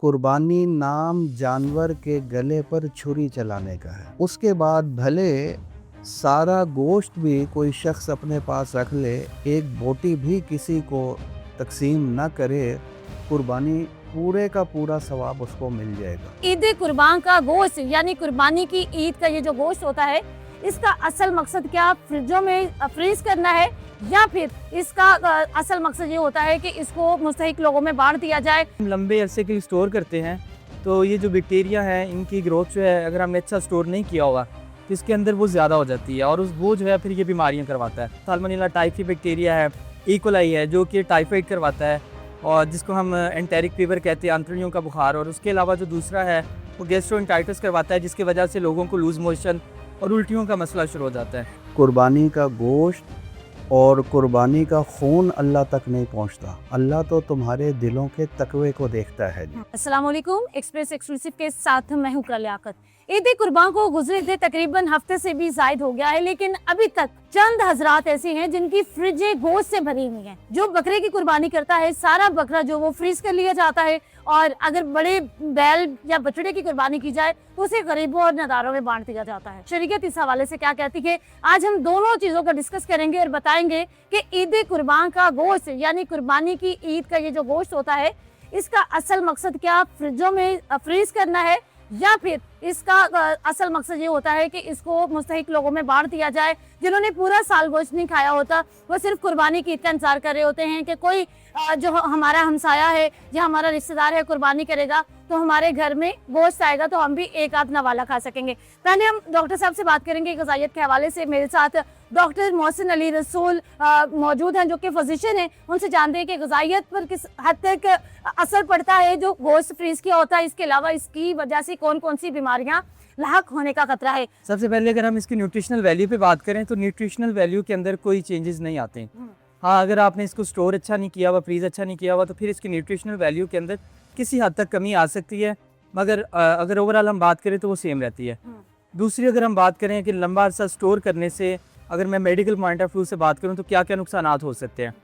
कुर्बानी नाम जानवर के गले पर छुरी चलाने का है। उसके बाद भले सारा गोश्त भी कोई शख्स अपने पास रख ले, एक बोटी भी किसी को तकसीम ना करे, कुर्बानी पूरे का पूरा सवाब उसको मिल जाएगा। ईद कुर्बान का गोश्त यानी कुर्बानी की ईद का ये जो गोश्त होता है, इसका असल मकसद क्या फ्रिजों में फ्रीज करना है या फिर इसका असल मकसद ये होता है कि इसको मुस्तहिक लोगों में बांट दिया जाए। लंबे अरसे के लिए स्टोर करते हैं तो ये जो बैक्टीरिया है इनकी ग्रोथ जो है अगर हमने अच्छा स्टोर नहीं किया होगा तो इसके अंदर वो ज़्यादा हो जाती है और वो जो है फिर ये बीमारियां करवाता है। साल्मोनेला टाइफी बैक्टीरिया है, इकोलाई है जो कि टाइफाइड करवाता है और जिसको हम एंटेरिक फीवर कहते हैं, आंतड़ियों का बुखार। और उसके अलावा जो दूसरा है वो गैस्ट्रोएंटाइटिस करवाता है जिसकी वजह से लोगों को लूज़ मोशन और उल्टियों का मसला शुरू हो जाता है। कुर्बानी का गोश्त और कुर्बानी का खून अल्लाह तक नहीं पहुंचता, अल्लाह तो तुम्हारे दिलों के तकवे को देखता है। अस्सलाम वालेकुम, एक्सप्रेस एक्सक्लूसिव के साथ मैं हूं लियाकत। ईद कुर्बान को गुजरे तकरीबन हफ्ते से भी जायद हो गया है, लेकिन अभी तक चंद हजरात ऐसे हैं जिनकी फ्रिजें गोश्त से भरी हुई हैं। जो बकरे की कुर्बानी करता है, सारा बकरा जो वो फ्रीज कर लिया जाता है और अगर बड़े बैल या बछड़े की कुर्बानी की जाए तो उसे गरीबों और नदारों में बांट दिया जाता है। शरीयत इस हवाले से क्या कहती है, आज हम दोनों चीजों का डिस्कस करेंगे और बताएंगे कि ईद कुर्बान का गोश्त यानी कुर्बानी की ईद का ये जो गोश्त होता है, इसका असल मकसद क्या फ्रिजों में फ्रीज करना है या फिर इसका असल मकसद ये होता है कि इसको मुस्तहिक लोगों में बांट दिया जाए। जिन्होंने पूरा साल गोश्त नहीं खाया होता वो सिर्फ कुर्बानी की ईद का इंतजार कर रहे होते हैं कि कोई जो हमारा हमसाया है या हमारा रिश्तेदार है कुर्बानी करेगा तो हमारे घर में गोश्त आएगा तो हम भी एक आध नवाला खा सकेंगे। पहले हम डॉक्टर साहब से बात करेंगे ग़िज़ाइयत के हवाले से। मेरे साथ डॉक्टर मोहसिन अली रसूल मौजूद हैं जो कि फिजिशियन हैं। उनसे जानते हैं कि ग़िज़ाइयत पर किस हद तक असर पड़ता है जो गोश्त फ्रीज किया होता है, इसके अलावा इसकी वजह से कौन कौन सी बीमारियां लाहक होने का खतरा है। सबसे पहले अगर हम इसकी न्यूट्रिशनल वैल्यू पे बात करें तो न्यूट्रिशनल वैल्यू के अंदर कोई चेंजेस नहीं आते हैं। हाँ, अगर आपने इसको स्टोर अच्छा नहीं किया हुआ, फ्रीज अच्छा नहीं किया हुआ तो फिर इसकी न्यूट्रिशनल वैल्यू के अंदर किसी हद तक कमी आ सकती है, मगर अगर ओवरऑल हम बात करें तो वो सेम रहती है। दूसरी अगर हम बात करें कि लंबा अरसा स्टोर करने से अगर मैं मेडिकल पॉइंट ऑफ व्यू से बात करूँ तो क्या क्या नुकसान हो सकते हैं,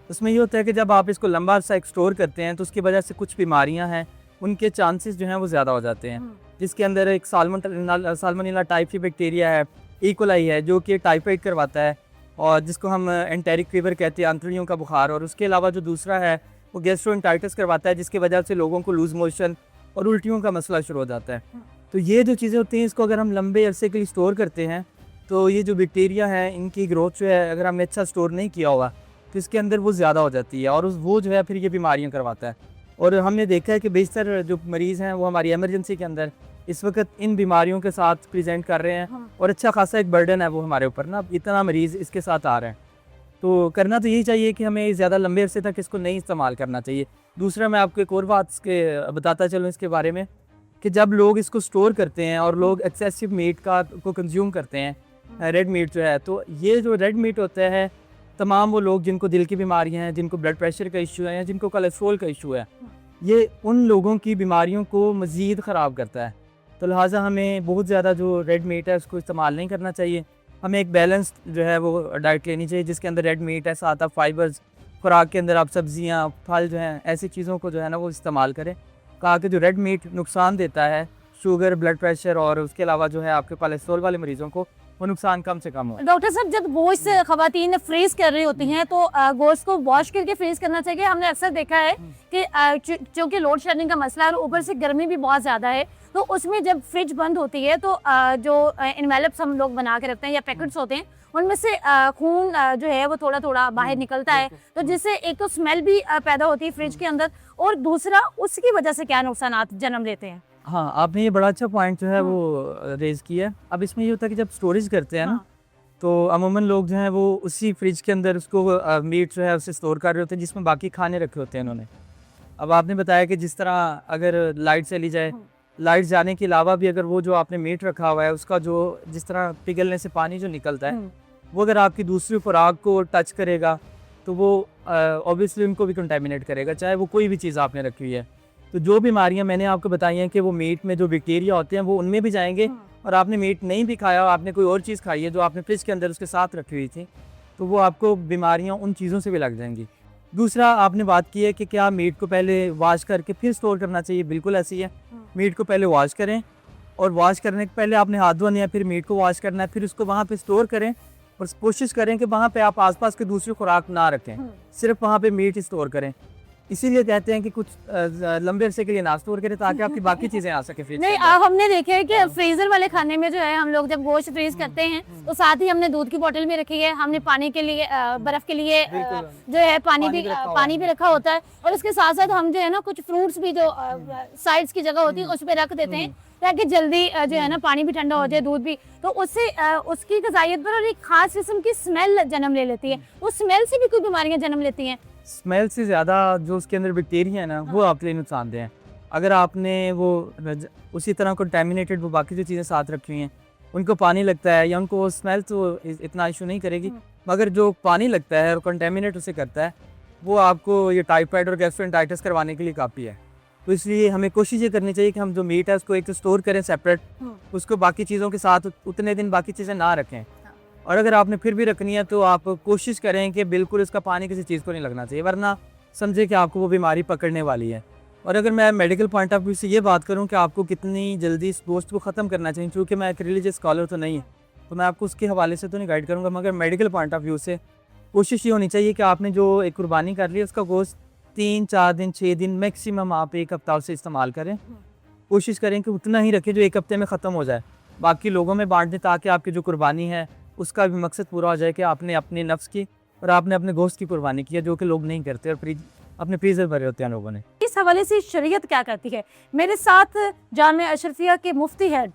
उसमें ये होता है कि जब आप इसको लंबा अरसा स्टोर करते हैं तो उसकी वजह से कुछ बीमारियाँ हैं उनके चांसेस जो हैं वो ज़्यादा हो जाते हैं, जिसके अंदर एक साल्मोनेला टाइफी बैक्टीरिया है, इकोलाई है जो कि टाइफाइड करवाता है और जिसको हम एंटेरिक फीवर कहते हैं, आंतड़ियों का बुखार। और उसके अलावा जो दूसरा है वो गैस्ट्रोएंटाइटिस करवाता है जिसकी वजह से लोगों को लूज़ मोशन और उल्टियों का मसला शुरू हो जाता है। तो ये जो चीज़ें होती हैं इसको अगर हम लंबे अरसे के लिए स्टोर करते हैं तो ये जो बैक्टीरिया है इनकी ग्रोथ जो है अगर हमने अच्छा स्टोर नहीं किया होगा तो इसके अंदर वो ज़्यादा हो जाती है और वो जो है फिर ये बीमारियाँ करवाता है। और हमने देखा है कि बेशतर जो मरीज़ हैं वो हमारी एमरजेंसी के अंदर इस वक्त इन बीमारियों के साथ प्रेजेंट कर रहे हैं और अच्छा खासा एक बर्डन है वो हमारे ऊपर ना, इतना मरीज़ इसके साथ आ रहे हैं। तो करना तो यही चाहिए कि हमें ज़्यादा लंबे अरसे तक इसको नहीं इस्तेमाल करना चाहिए। दूसरा मैं आपको एक और बात इसके बताता चलूँ इसके बारे में कि जब लोग इसको स्टोर करते हैं और लोग एक्सेसिव मीट को कंज्यूम करते हैं, रेड मीट जो है, तो ये जो रेड मीट होता है तमाम वो लोग जिनको दिल की बीमारियाँ हैं, जिनको ब्लड प्रेशर का इशू है या जिनको कोलेस्ट्रॉल का इशू है, ये उन लोगों की बीमारियों को मज़ीद ख़राब करता है। तो लिहाजा हमें बहुत ज़्यादा जो रेड मीट है उसको इस्तेमाल नहीं करना चाहिए। हमें एक बैलेंस्ड जो है वो डाइट लेनी चाहिए जिसके अंदर रेड मीट है, साथ आप फाइबर्स, खुराक के अंदर आप सब्जियां, फल जो हैं ऐसी चीज़ों को जो है ना वो इस्तेमाल करें। कहा कि जो रेड मीट नुकसान देता है शुगर, ब्लड प्रेशर और उसके अलावा जो है आपके कोलेस्ट्रॉल वाले मरीज़ों को वो नुकसान कम से कम हो। डॉक्टर साहब, जब गोश्त खवातीन फ्रीज कर रही होती हैं तो गोश्त को वॉश करके फ्रीज करना चाहिए। हमने अक्सर देखा है कि चूँकि लोड शेडिंग का मसला है और ऊपर से गर्मी भी बहुत ज़्यादा है तो उसमें जब फ्रिज बंद होती है तो जो इनवेलप्स हम लोग बना के रखते हैं या पैकेट्स होते हैं उनमें से खून जो है वो थोड़ा थोड़ा बाहर निकलता है, तो जिससे एक तो स्मेल भी पैदा होती है फ्रिज के अंदर और दूसरा उसकी वजह से क्या नुकसान जन्म लेते हैं। हाँ, आपने ये बड़ा अच्छा पॉइंट जो है वो रेज़ किया है। अब इसमें ये होता है कि जब स्टोरेज करते हैं ना तो अमूमन लोग जो हैं वो उसी फ्रिज के अंदर उसको मीट जो है उसे स्टोर कर रहे होते हैं जिसमें बाकी खाने रखे होते हैं इन्होंने। अब आपने बताया कि जिस तरह अगर लाइट चली जाए, लाइट जाने के अलावा भी अगर वो जो आपने मीट रखा हुआ है उसका जो जिस तरह पिघलने से पानी जो निकलता है वो अगर आपकी दूसरी खुराक को टच करेगा तो वो ऑब्वियसली उनको भी कंटेमिनेट करेगा, चाहे वो कोई भी चीज़ आपने रखी हुई है। तो जो बीमारियां मैंने आपको बताई हैं कि वो मीट में जो बैक्टीरिया होते हैं वो उनमें भी जाएंगे और आपने मीट नहीं भी खाया, आपने कोई और चीज़ खाई है जो आपने फ्रिज के अंदर उसके साथ रखी हुई थी तो वो आपको बीमारियां उन चीज़ों से भी लग जाएंगी। दूसरा आपने बात की है कि क्या मीट को पहले वॉश करके फिर स्टोर करना चाहिए, बिल्कुल ऐसी है। मीट को पहले वॉश करें और वॉश करने के पहले आपने हाथ धोने हैं, फिर मीट को वॉश करना है, फिर उसको वहाँ पे स्टोर करें और कोशिश करें कि वहाँ पे आप आसपास के दूसरी खुराक ना रखें, सिर्फ वहाँ पे मीट ही स्टोर करें। इसीलिए कहते हैं कि कुछ लंबे अरसे के लिए ना स्टोर करें ताकि आपकी बाकी चीज़ें आ सके फ्रिज नहीं, के अंदर। हमने देखा है कि फ्रीजर वाले खाने में जो है हम लोग जब गोश्त फ्रीज करते हैं तो साथ ही हमने दूध की बोतल भी रखी है, हमने पानी के लिए बर्फ के लिए जो है पानी भी रखा होता है, और उसके साथ साथ हम जो है ना कुछ फ्रूट्स भी जो साइड्स की जगह होती है उस पर रख देते हैं ताकि जल्दी जो है ना पानी भी ठंडा हो जाए, दूध भी, तो उससे उसकी ग़िज़ाइयत पर और एक खास किस्म की स्मेल जन्म ले लेती है। उस स्मेल से भी कोई बीमारियां जन्म लेती हैं। स्मेल से ज़्यादा जो उसके अंदर बैक्टीरिया है ना वो आपके लिए नुकसानदेह हैं। अगर आपने वो उसी तरह कंटेमिनेटेड वो बाकी जो चीज़ें साथ रखी हुई हैं उनको पानी लगता है या उनको स्मेल तो इतना इशू नहीं करेगी, मगर जो पानी लगता है और कंटेमिनेट उसे करता है वो आपको ये टाइफाइड और गैस्ट्रोएंटाइटिस करवाने के लिए काफ़ी है। तो इसलिए हमें कोशिश ये करनी चाहिए कि हम जो मीट है उसको एक तो स्टोर करें सेपरेट, उसको बाकी चीज़ों के साथ उतने दिन बाकी चीज़ें ना रखें, और अगर आपने फिर भी रखनी है तो आप कोशिश करें कि बिल्कुल इसका पानी किसी चीज़ को नहीं लगना चाहिए, वरना समझे कि आपको वो बीमारी पकड़ने वाली है। और अगर मैं मेडिकल पॉइंट ऑफ व्यू से ये बात करूं कि आपको कितनी जल्दी इस गोश्त को ख़त्म करना चाहिए, चूँकि मैं एक रिलीजियस स्कॉलर तो नहीं है तो मैं आपको उसके हवाले से तो नहीं गाइड करूँगा, मगर मेडिकल पॉइंट ऑफ व्यू से कोशिश ये होनी चाहिए कि आपने जो एक कुर्बानी कर ली उसका गोश्त 3-4 दिन 6 दिन मैक्सिमम आप एक हफ्ता उसे इस्तेमाल करें। कोशिश करें कि उतना ही रखें जो एक हफ्ते में ख़त्म हो जाए, बाकी लोगों में बांट दें ताकि आपकी जो कुर्बानी है उसका भी मकसद पूरा हो जाए कि आपने अपने नफ्स की और आपने अपने गोश्त की कुर्बानी की है, जो कि लोग नहीं करते और अपने फ्रीजर भरे होते हैं लोगों ने। इस हवाले से शरीयत क्या कहती है? मेरे साथ जामिया अशरफिया के मुफ्ती हेड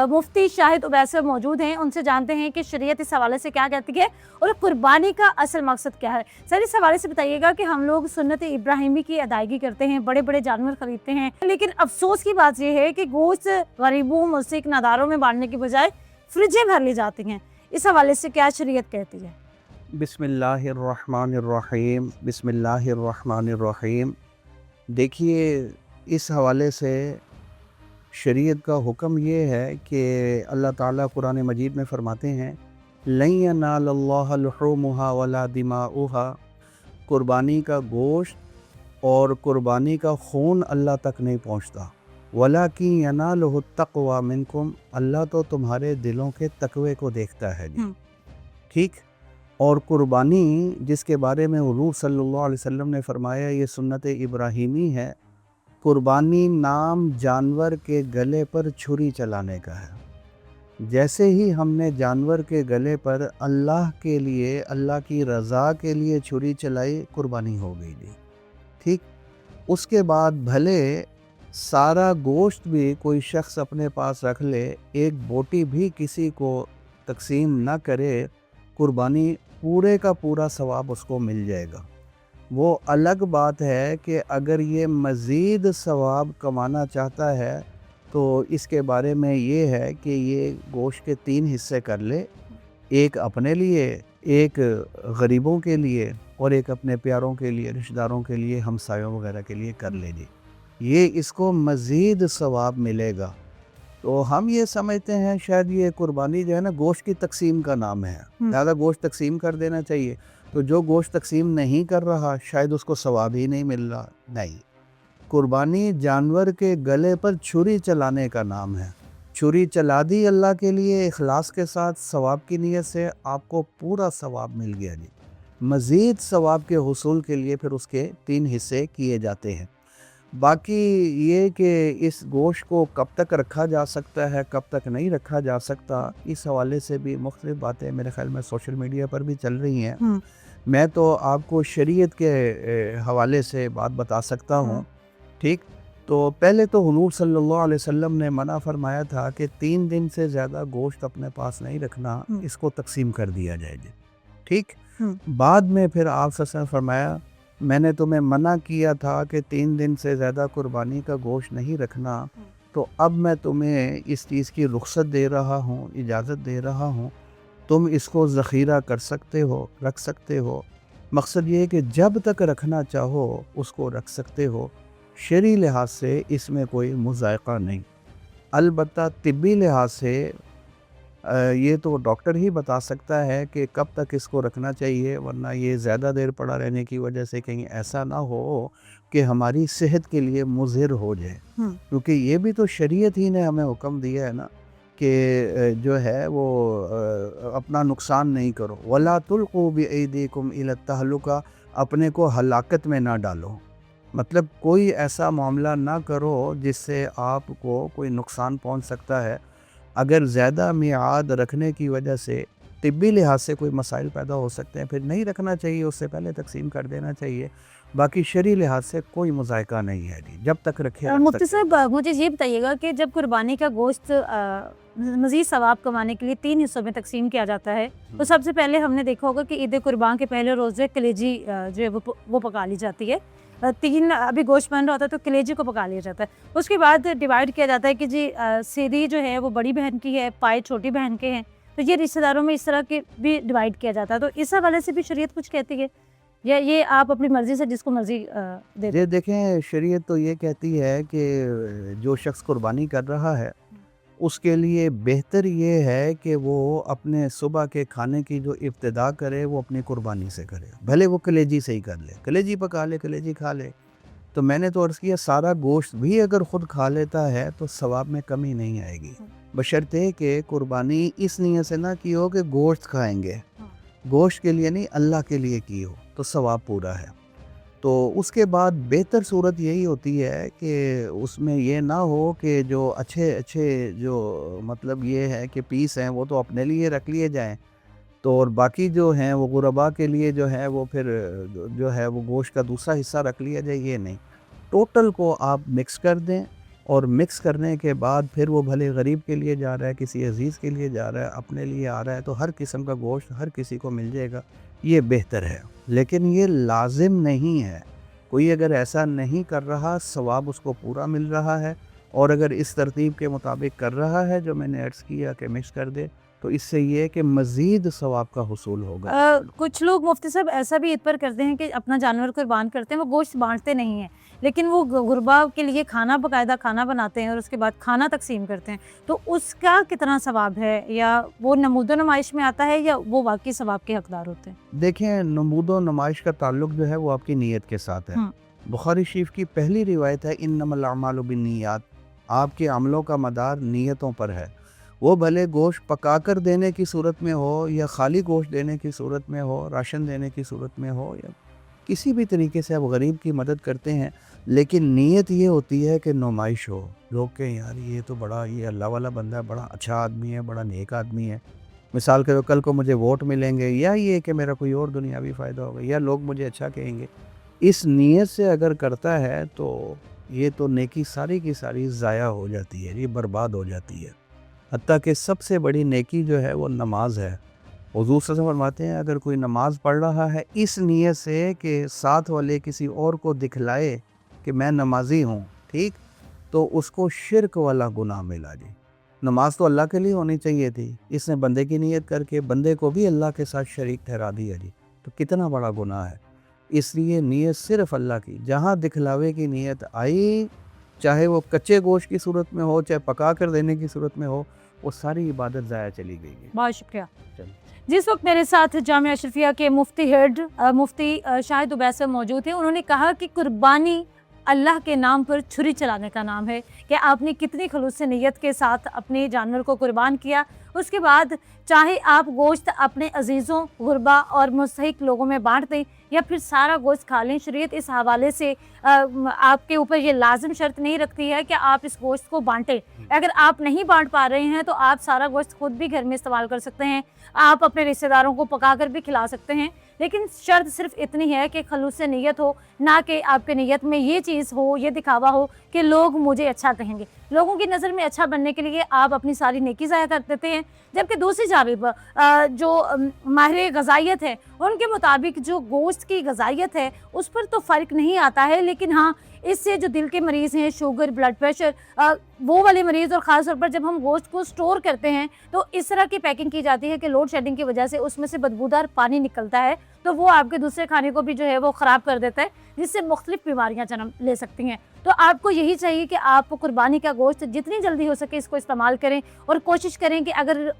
मुफ्ती शाहिद उबैस मौजूद हैं, उनसे जानते हैं कि शरीयत इस हवाले से क्या कहती है और कुर्बानी का असल मकसद क्या है। सर, इस हवाले से बताइएगा कि हम लोग सुन्नत इब्राहिमी की अदायगी करते हैं, बड़े बड़े जानवर खरीदते हैं, लेकिन अफसोस की बात यह है कि गोश्त गरीबों मुस्लिक नादारों में बांटने के बजाय फ्रिजें भर ली जाती हैं। इस हवाले से क्या शरीयत कहती है? बिस्मिल्लाहिर्रहमानिर्रहीम, बिस्मिल्लाहिर्रहमानिर्रहीम। देखिए, इस हवाले से शरीयत का हुक्म ये है कि अल्लाह ताला कुरान मजीद में फ़रमाते हैं, लन यनालल्लाह लुहूमुहा वला दिमाउहा, कुर्बानी का गोश्त और कुर्बानी का खून अल्लाह तक नहीं पहुँचता, वलाकिन यनालुहु तक़वा मिनकुम, अल्लाह तो तुम्हारे दिलों के तकवे को देखता है जी। ठीक। और कुर्बानी जिसके बारे में हुज़ूर सल्लल्लाहु अलैहि वसल्लम ने फरमाया ये सुन्नत इब्राहीमी है, कुर्बानी नाम जानवर के गले पर छुरी चलाने का है। जैसे ही हमने जानवर के गले पर अल्लाह के लिए, अल्लाह की रज़ा के लिए छुरी चलाई, कुर्बानी हो गई जी। ठीक। उसके बाद भले सारा गोश्त भी कोई शख्स अपने पास रख ले, एक बोटी भी किसी को तकसीम ना करे, कुर्बानी पूरे का पूरा सवाब उसको मिल जाएगा। वो अलग बात है कि अगर ये मज़ीद सवाब कमाना चाहता है तो इसके बारे में ये है कि ये गोश्त के 3 हिस्से कर ले, एक अपने लिए, एक गरीबों के लिए और एक अपने प्यारों के लिए, रिश्तेदारों के लिए, हमसायों वगैरह के लिए कर ले जी। ये इसको मज़ीद सवाब मिलेगा। तो हम ये समझते हैं शायद ये कुर्बानी जो है ना गोश्त की तकसीम का नाम है, ज़्यादा गोश्त तकसीम कर देना चाहिए। तो जो गोश्त तकसीम नहीं कर रहा शायद उसको सवाब ही नहीं मिल रहा। नहीं, कुर्बानी जानवर के गले पर छुरी चलाने का नाम है। छुरी चला दी अल्लाह के लिए इखलास के साथ, सवाब की नीयत से, आपको पूरा सवाब मिल गया जी। मज़ीद सवाब के हुसूल के लिए फिर उसके 3 हिस्से किए जाते हैं। बाकी ये कि इस गोश्त को कब तक रखा जा सकता है, कब तक नहीं रखा जा सकता, इस हवाले से भी मुख्तलिफ बातें मेरे ख्याल में सोशल मीडिया पर भी चल रही हैं। मैं तो आपको शरीयत के हवाले से बात बता सकता हूँ। ठीक। तो पहले तो हुज़ूर सल्लल्लाहु अलैहि वसल्लम ने मना फरमाया था कि 3 दिन से ज़्यादा गोश्त अपने पास नहीं रखना, इसको तकसीम कर दिया जाए जी। ठीक। बाद में फिर आप सल्लल्लाहु अलैहि वसल्लम फरमाया, मैंने तुम्हें मना किया था कि 3 दिन से ज़्यादा कुर्बानी का गोश्त नहीं रखना, तो अब मैं तुम्हें इस चीज़ की रुख्सत दे रहा हूँ, इजाज़त दे रहा हूँ, तुम इसको ज़ख़ीरा कर सकते हो, रख सकते हो। मकसद ये है कि जब तक रखना चाहो उसको रख सकते हो। शरई लिहाज से इसमें कोई मुज़ायक़ा नहीं। अलबत्ता तिब्बी लिहाज से ये तो डॉक्टर ही बता सकता है कि कब तक इसको रखना चाहिए, वरना ये ज़्यादा देर पड़ा रहने की वजह से कहीं ऐसा ना हो कि हमारी सेहत के लिए मुज़िर हो जाए। क्योंकि ये भी तो शरीयत ही ने हमें हुक्म दिया है ना कि जो है वो अपना नुकसान नहीं करो, वला तुल्क़ू बिअयदीकुम इला तहलुका, अपने को हलाकत में ना डालो। मतलब कोई ऐसा मामला ना करो जिससे आपको कोई नुकसान पहुंच सकता है। अगर ज़्यादा मियाद रखने की वजह से तिब्बी लिहाज से कोई मसाइल पैदा हो सकते हैं, फिर नहीं रखना चाहिए, उससे पहले तकसीम कर देना चाहिए। बाकी शरी लिहाज से कोई मुज़ायका नहीं है जी, जब तक रखे रख मुफ्ती सकते हैं। साहब मुझे ये बताइएगा कि जब कुर्बानी का गोश्त मज़ीद सवाब कमाने के लिए 3 हिस्सों में तकसीम किया जाता है, तो सबसे पहले हमने देखा होगा कि ईद कुर्बान के पहले रोज़े कलेजी जो है वो पका ली जाती है। 3 अभी गोश्त बन रहा होता है तो कलेजी को पका लिया जाता है। उसके बाद डिवाइड किया जाता है कि जी सीधी जो है वो बड़ी बहन की है, पाए छोटी बहन के हैं। तो ये रिश्तेदारों में इस तरह के भी डिवाइड किया जाता है। तो इस हवाले से भी शरीयत कुछ कहती है, या ये आप अपनी मर्ज़ी से जिसको मर्ज़ी दे दें? ये देखें, शरीयत तो ये कहती है कि जो शख्स कुर्बानी कर रहा है उसके लिए बेहतर ये है कि वो अपने सुबह के खाने की जो इब्तिदा करे वो अपनी कुर्बानी से करे, भले वो कलेजी से ही कर ले, कलेजी पका ले, कलेजी खा ले। तो मैंने तो अर्ज़ किया सारा गोश्त भी अगर ख़ुद खा लेता है तो सवाब में कमी नहीं आएगी, बशर्ते कि कुर्बानी इस नीयत से ना की हो कि गोश्त खाएंगे, गोश्त के लिए नहीं अल्लाह के लिए की हो तो सवाब पूरा है। तो उसके बाद बेहतर सूरत यही होती है कि उसमें ये ना हो कि जो अच्छे जो मतलब ये है कि पीस हैं वो तो अपने लिए रख लिए जाएं, तो और बाकी जो हैं वो गुरबा के लिए जो है वो फिर जो है वो गोश्त का दूसरा हिस्सा रख लिया जाए, ये नहीं। टोटल को आप मिक्स कर दें, और मिक्स करने के बाद फिर वो भले गरीब के लिए जा रहा है, किसी अजीज़ के लिए जा रहा है, अपने लिए आ रहा है, तो हर किस्म का गोश्त हर किसी को मिल जाएगा, ये बेहतर है। लेकिन ये लाजिम नहीं है, कोई अगर ऐसा नहीं कर रहा सवाब उसको पूरा मिल रहा है, और अगर इस तरतीब के मुताबिक कर रहा है जो मैंने अर्ज़ किया कि मिक्स कर दे, तो इससे ये है कि मज़ीद सवाब का हुसूल होगा। कुछ लोग मुफ्ती साहब ऐसा भी ईद पर करते हैं कि अपना जानवर कुर्बान करते हैं, वो गोश्त बांटते नहीं हैं, लेकिन वो गुरबा के लिए खाना बाकायदा खाना बनाते हैं और उसके बाद खाना तकसीम करते हैं। तो उसका कितना सवाब है, या वो नमूदो नुमाइश में आता है, या वो वाकई सवाब के हकदार होते हैं? देखें, नमूदो नुमाइश का ताल्लुक जो है वो आपकी नीयत के साथ है। बुखारी शरीफ की पहली रिवायत है इन्नमल अमालु बिन्नियात, आपके अमलों का मदार नीयतों पर है। वो भले गोश्त पकाकर देने की सूरत में हो, या खाली गोश्त देने की सूरत में हो, राशन देने की सूरत में हो, या किसी भी तरीके से आप गरीब की मदद करते हैं, लेकिन नीयत ये होती है कि नुमाइश हो, लोग कहें यार ये तो बड़ा ये अल्लाह वाला बंदा है, बड़ा अच्छा आदमी है, बड़ा नेक आदमी है। मिसाल के कल को मुझे वोट मिलेंगे, या ये कि मेरा कोई और दुनियावी फ़ायदा होगा, या लोग मुझे अच्छा कहेंगे। इस नीयत से अगर करता है तो ये तो नेकी सारी की सारी ज़ाया हो जाती है, ये बर्बाद हो जाती है। हत्ता कि सबसे बड़ी नेकी जो है वो नमाज है। हुज़ूर सल्लल्लाहु अलैहि वसल्लम फरमाते हैं अगर कोई नमाज पढ़ रहा है इस नीयत से कि साथ वाले किसी और को दिखलाए कि मैं नमाजी हूँ, ठीक, तो उसको शिरक वाला गुनाह मिला जी। नमाज तो अल्लाह के लिए होनी चाहिए थी, इसने बंदे की नीयत करके बंदे को भी अल्लाह के साथ शरीक ठहरा दिया जी, तो कितना बड़ा गुनाह है। इसलिए नीयत सिर्फ़ अल्लाह की, जहाँ दिखलावे की नीयत आई, चाहे वो कच्चे गोश्त की सूरत में हो, चाहे पका कर देने की सूरत में हो, वो सारी इबादत ज़ाया चली गई है। बहुत शुक्रिया। चलिए। जिस वक्त मेरे साथ जामिया अशरफिया के मुफ्ती हेड मुफ्ती शाहिद उबैद साहब मौजूद थे, उन्होंने कहा कि कुर्बानी अल्लाह के नाम पर छुरी चलाने का नाम है, कि आपने कितनी खलूस से नीयत के साथ अपने जानवर को कुर्बान किया, उसके बाद चाहे आप गोश्त अपने अजीज़ों, गुरबा और मुस्तहिक लोगों में बांट दें, या फिर सारा गोश्त खा लें। शरीयत इस हवाले से आपके ऊपर ये लाजिम शर्त नहीं रखती है कि आप इस गोश्त को बांटें। अगर आप नहीं बांट पा रहे हैं तो आप सारा गोश्त खुद भी घर में इस्तेमाल कर सकते हैं, आप अपने रिश्तेदारों को पका कर भी खिला सकते हैं, लेकिन शर्त सिर्फ इतनी है कि खलूस से नीयत हो, ना कि आपके नीयत में ये चीज़ हो, ये दिखावा हो कि लोग मुझे अच्छा कहेंगे। लोगों की नज़र में अच्छा बनने के लिए आप अपनी सारी नेकी ज़ाया कर देते हैं, जबकि दूसरी जानिब जो माहिर ग़ज़ाइयत है उनके मुताबिक जो गोश्त की ग़ज़ाइयत है उस पर तो फ़र्क नहीं आता है, लेकिन हाँ इससे जो दिल के मरीज़ हैं, शुगर, ब्लड प्रेशर, वो वाले मरीज़, और ख़ास तौर पर जब हम गोश्त को स्टोर करते हैं तो इस तरह की पैकिंग की जाती है कि लोड शेडिंग की वजह से उसमें से बदबूदार पानी निकलता है, तो वो आपके दूसरे खाने को भी जो है वो ख़राब कर देता है, जिससे मुख्तलिफ बीमारियाँ जन्म ले सकती हैं। तो आपको यही चाहिए कि आप कुर्बानी का गोश्त जितनी जल्दी हो सके इसको इस्तेमाल करें, और कोशिश करें कि अगर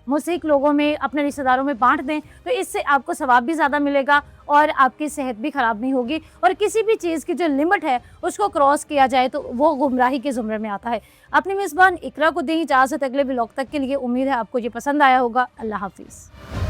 मुसीक लोगों में, अपने रिश्तेदारों में बांट दें, तो इससे आपको सवाब भी ज़्यादा मिलेगा और आपकी सेहत भी ख़राब नहीं होगी। और किसी भी चीज़ की जो लिमिट है उसको क्रॉस किया जाए तो वो गुमराही के ज़ुमरे में आता है। अपनी मेज़बान इकरा को दें इजाज़त, अगले ब्लॉग तक के लिए। उम्मीद है आपको ये पसंद आया होगा। अल्लाह हाफिज़।